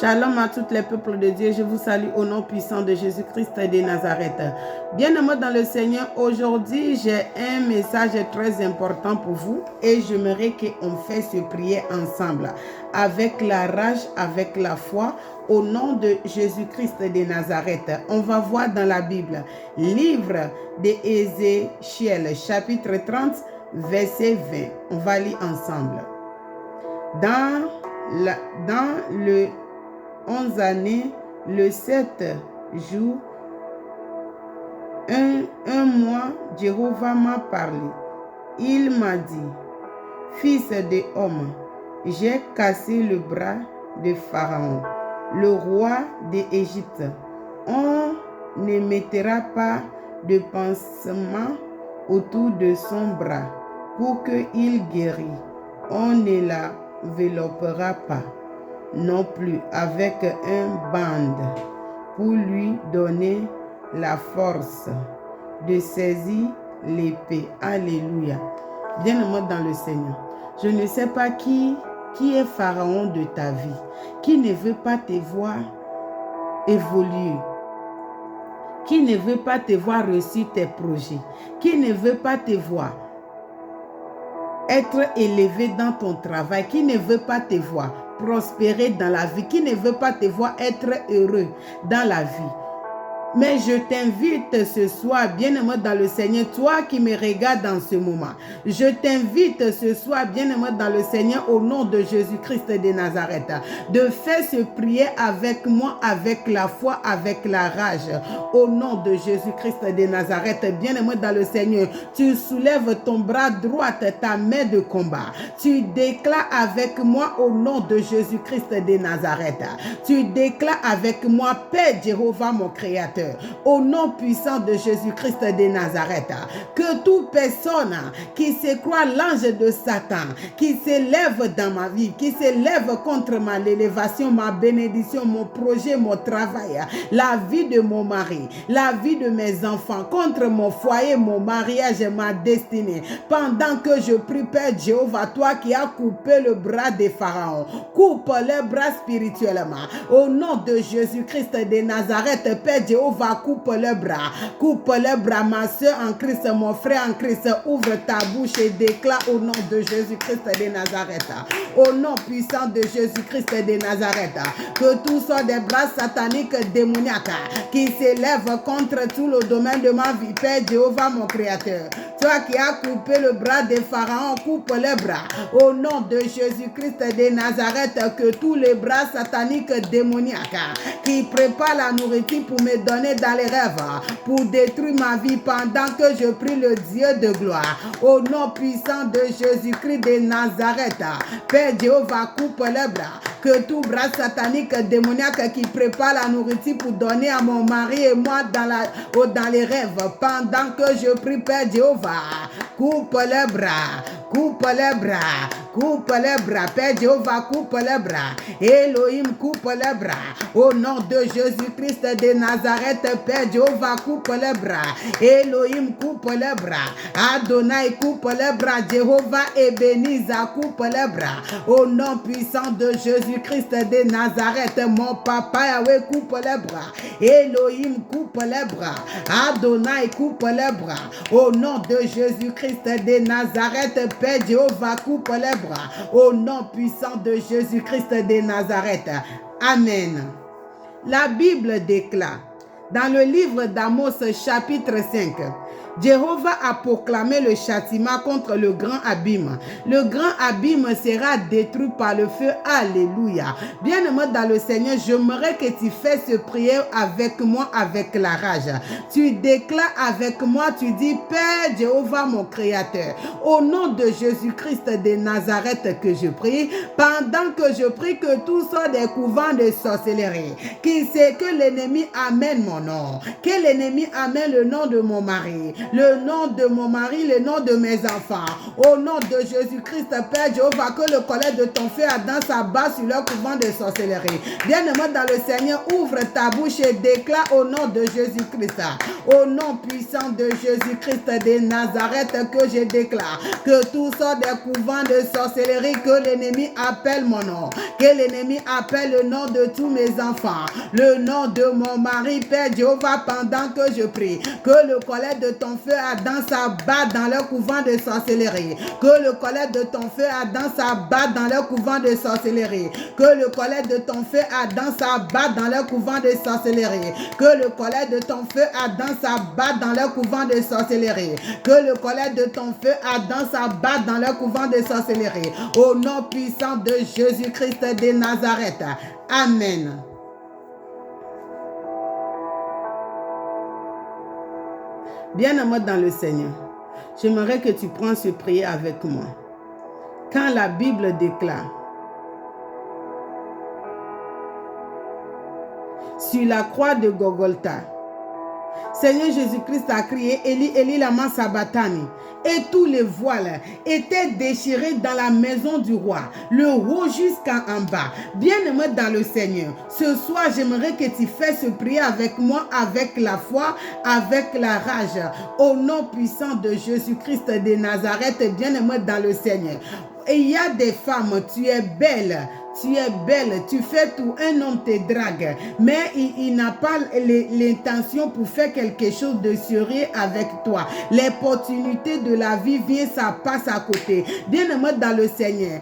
Shalom à tous les peuples de Dieu, je vous salue au nom puissant de Jésus-Christ de Nazareth. Bien-aimés dans le Seigneur, aujourd'hui j'ai un message très important pour vous et j'aimerais qu'on fasse prier ensemble avec la rage, avec la foi, au nom de Jésus-Christ de Nazareth. On va voir dans la Bible, livre d'Ézéchiel, chapitre 30, verset 20. On va lire ensemble. Dans le 11 années, le 7 jours, un mois, Jéhovah m'a parlé. Il m'a dit, fils de homme, j'ai cassé le bras de Pharaon, le roi d'Égypte. On ne mettra pas de pansement autour de son bras pour qu'il guérisse. On ne l'enveloppera pas non plus avec un bande pour lui donner la force de saisir l'épée. Alléluia. Bien-aimé dans le Seigneur, je ne sais pas qui est Pharaon de ta vie, qui ne veut pas te voir évoluer, qui ne veut pas te voir réussir tes projets, qui ne veut pas te voir être élevé dans ton travail, qui ne veut pas te voir prospérer dans la vie, qui ne veut pas te voir être heureux dans la vie. Mais je t'invite ce soir, bien-aimé dans le Seigneur, toi qui me regardes dans ce moment, je t'invite ce soir, bien-aimé dans le Seigneur, au nom de Jésus-Christ de Nazareth, de faire ce prière avec moi, avec la foi, avec la rage, au nom de Jésus-Christ de Nazareth. Bien-aimé dans le Seigneur, tu soulèves ton bras droit, ta main de combat, tu déclares avec moi au nom de Jésus-Christ de Nazareth, tu déclares avec moi, Père Jéhovah mon Créateur, au nom puissant de Jésus-Christ de Nazareth, que toute personne qui se croit l'ange de Satan, qui s'élève dans ma vie, qui s'élève contre ma élévation, ma bénédiction, mon projet, mon travail, la vie de mon mari, la vie de mes enfants, contre mon foyer, mon mariage et ma destinée, pendant que je prie, Père Jéhovah, toi qui as coupé le bras de Pharaon, coupe les bras spirituellement, au nom de Jésus-Christ de Nazareth. Père Jéhovah, coupe le bras, ma soeur en Christ, mon frère en Christ, ouvre ta bouche et déclare au nom de Jésus-Christ de Nazareth, au nom puissant de Jésus-Christ de Nazareth, que tous sont des bras sataniques démoniaques qui s'élèvent contre tout le domaine de ma vie, Père Jéhovah mon Créateur. Toi qui as coupé le bras de Pharaon, coupe le bras, au nom de Jésus-Christ de Nazareth, que tous les bras sataniques démoniaques qui préparent la nourriture pour me donner dans les rêves, pour détruire ma vie pendant que je prie le Dieu de gloire, au nom puissant de Jésus-Christ de Nazareth. Père Jéhovah, coupe le bras, que tout bras satanique démoniaque qui prépare la nourriture pour donner à mon mari et moi dans les rêves, pendant que je prie, Père Jéhovah, coupe le bras, coupe les bras, coupe les bras, Père Jéhovah, coupe les bras, Elohim, coupe les bras, au nom de Jésus-Christ de Nazareth. Père Jéhovah, coupe les bras, Elohim, coupe les bras, Adonai, coupe les bras, Jéhovah Ebenezer, coupe les bras, au nom puissant de Jésus-Christ de Nazareth. Mon papa Yahweh, coupe les bras, Elohim, coupe les bras, Adonai, coupe les bras, au nom de Jésus-Christ de Nazareth. Père Jéhovah, coupe les bras, au nom puissant de Jésus-Christ de Nazareth. Amen. La Bible déclare dans le livre d'Amos chapitre 5, Jéhovah a proclamé le châtiment contre le grand abîme. Le grand abîme sera détruit par le feu. Alléluia. Bien-aimé dans le Seigneur, j'aimerais que tu fasses prière avec moi, avec la rage. Tu déclares avec moi, tu dis, Père Jéhovah mon Créateur, au nom de Jésus-Christ de Nazareth que je prie, pendant que je prie, que tout soit des couvents de sorcellerie, qui sait que l'ennemi amène mon nom, que l'ennemi amène le nom de mon mari, le nom de mon mari, le nom de mes enfants. Au nom de Jésus-Christ, Père Jéhovah, que le colère de ton feu Adam s'abat sur leur couvent de sorcellerie. Bien-aimé dans le Seigneur, ouvre ta bouche et déclare au nom de Jésus-Christ, au nom puissant de Jésus-Christ de Nazareth, que je déclare que tout sort des couvents de sorcellerie, que l'ennemi appelle mon nom, que l'ennemi appelle le nom de tous mes enfants, le nom de mon mari, Père Jéhovah, pendant que je prie, que le colère de ton feu Adam s'abat dans leur couvent de sorcellerie, que le colère de ton feu Adam s'abat dans leur couvent de sorcellerie, que le colère de ton feu Adam s'abat dans leur couvent de sorcellerie, que le colère de ton feu Adam s'abat dans leur couvent de sorcellerie, que le colère de ton feu Adam s'abat dans leur couvent de sorcellerie, au nom puissant de Jésus-Christ de Nazareth. Amen. Bien-aimé dans le Seigneur, j'aimerais que tu prennes ce prier avec moi. Quand la Bible déclare sur la croix de Golgotha, Seigneur Jésus-Christ a crié Eli, Eli, lama sabachthani, et tous les voiles étaient déchirés dans la maison du roi, le haut jusqu'en bas. Bien-aimé dans le Seigneur, ce soir, j'aimerais que tu fasses ce prier avec moi, avec la foi, avec la rage, au nom puissant de Jésus-Christ de Nazareth, bien-aimé dans le Seigneur. Et il y a des femmes, tu es belle, tu fais tout, un homme te drague, mais il n'a pas l'intention pour faire quelque chose de sérieux avec toi. L'opportunité de la vie vient, ça passe à côté. Bien-aimé dans le Seigneur,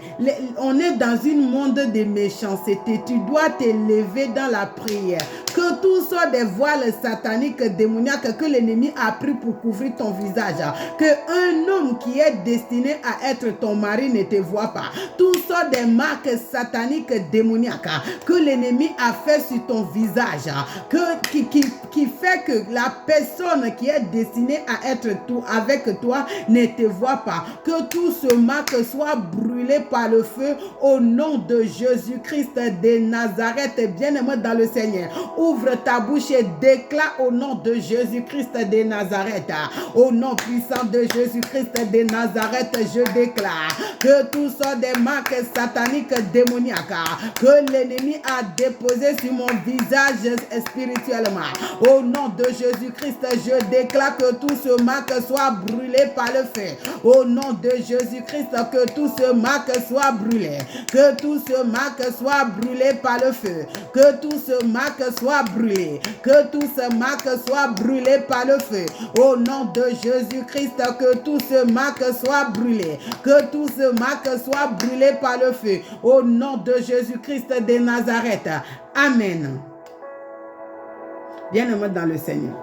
on est dans un monde de méchanceté. Tu dois te lever dans la prière. Que tout soit des voiles sataniques, démoniaques que l'ennemi a pris pour couvrir ton visage. Que un homme qui est destiné à être ton mari ne te voit pas. Tout soit des marques sataniques, démoniaques que l'ennemi a fait sur ton visage. Qui fait que la personne qui est destinée à être tout avec toi ne te voit pas. Que tout ce marque soit brûlé par le feu au nom de Jésus-Christ de Nazareth. Bien-aimé dans le Seigneur, ouvre ta bouche et déclare au nom de Jésus-Christ de Nazareth. Au nom puissant de Jésus-Christ de Nazareth, je déclare que tout soit des marques sataniques démoniaques que l'ennemi a déposé sur mon visage spirituellement. Au nom de Jésus-Christ, je déclare que tout ce marque soit brûlé par le feu. Au nom de Jésus-Christ, que tout ce marque soit brûlé. Que tout ce marque soit brûlé par le feu. Que tout ce marque soit brûlé. Que tout ce marque soit brûlé par le feu. Au nom de Jésus-Christ, que tout ce marque soit brûlé. Que tout ce marque soit brûlé par le feu. Au nom de Jésus-Christ de Nazareth. Amen. Bien-aimé dans le Seigneur,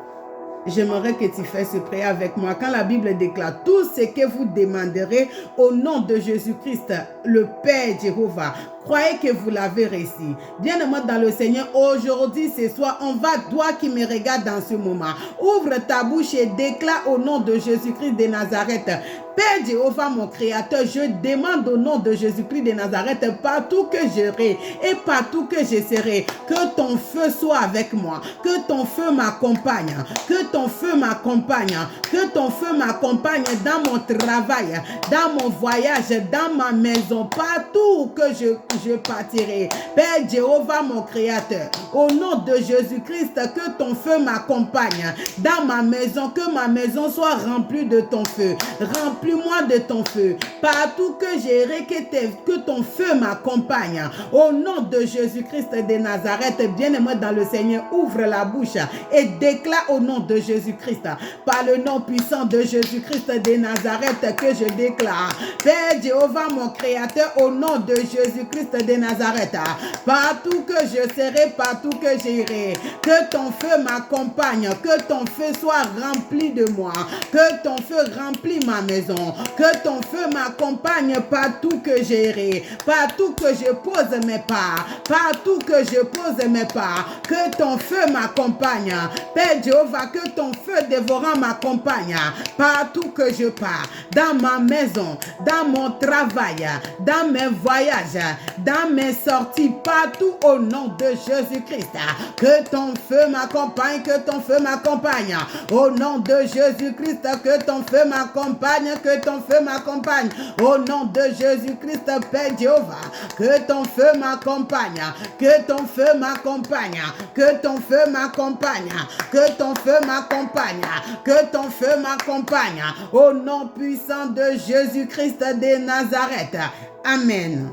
j'aimerais que tu fasses ce prière avec moi. Quand la Bible déclare tout ce que vous demanderez au nom de Jésus-Christ, le Père Jéhovah, croyez que vous l'avez réussi. Bien-aimé dans le Seigneur, aujourd'hui, ce soir, on va, toi qui me regardes dans ce moment, ouvre ta bouche et déclare au nom de Jésus-Christ de Nazareth. Père Jéhovah, mon Créateur, je demande au nom de Jésus-Christ de Nazareth, partout que j'irai et partout que je serai, que ton feu soit avec moi, que ton feu m'accompagne, que ton feu m'accompagne, que ton feu m'accompagne dans mon travail, dans mon voyage, dans ma maison, partout que je partirai. Père Jéhovah, mon Créateur, au nom de Jésus-Christ, que ton feu m'accompagne dans ma maison, que ma maison soit remplie de ton feu. Remplis-moi de ton feu. Partout que j'irai, que ton feu m'accompagne. Au nom de Jésus-Christ de Nazareth, bien-aimé dans le Seigneur, ouvre la bouche et déclare au nom de Jésus-Christ, par le nom puissant de Jésus-Christ de Nazareth, que je déclare. Père Jéhovah, mon Créateur, au nom de Jésus-Christ de Nazareth, partout que je serai, partout que j'irai, que ton feu m'accompagne, que ton feu soit rempli de moi, que ton feu remplit ma maison, que ton feu m'accompagne partout que j'irai, partout que je pose mes pas, partout que je pose mes pas, que ton feu m'accompagne. Père Jéhovah, que ton feu dévorant m'accompagne partout que je pars, dans ma maison, dans mon travail, dans mes voyages, dans mes sorties, partout au nom de Jésus-Christ. Que ton feu m'accompagne, que ton feu m'accompagne. Au nom de Jésus-Christ, que ton feu m'accompagne, que ton feu m'accompagne. Au nom de Jésus-Christ, Père Jéhovah, que ton feu m'accompagne, que ton feu m'accompagne, que ton feu m'accompagne, que ton feu m'accompagne, que ton feu m'accompagne. Au nom puissant de Jésus-Christ de Nazareth. Amen.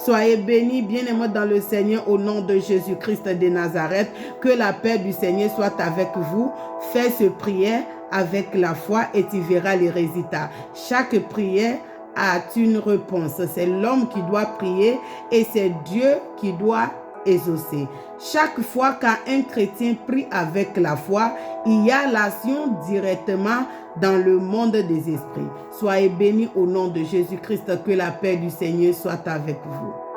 Soyez bénis, bien-aimés dans le Seigneur, au nom de Jésus-Christ de Nazareth. Que la paix du Seigneur soit avec vous. Fais ce prière avec la foi et tu verras les résultats. Chaque prière a une réponse. C'est l'homme qui doit prier et c'est Dieu qui doit exaucer. Chaque fois qu'un chrétien prie avec la foi, il y a l'action directement dans le monde des esprits. Soyez bénis au nom de Jésus-Christ, que la paix du Seigneur soit avec vous.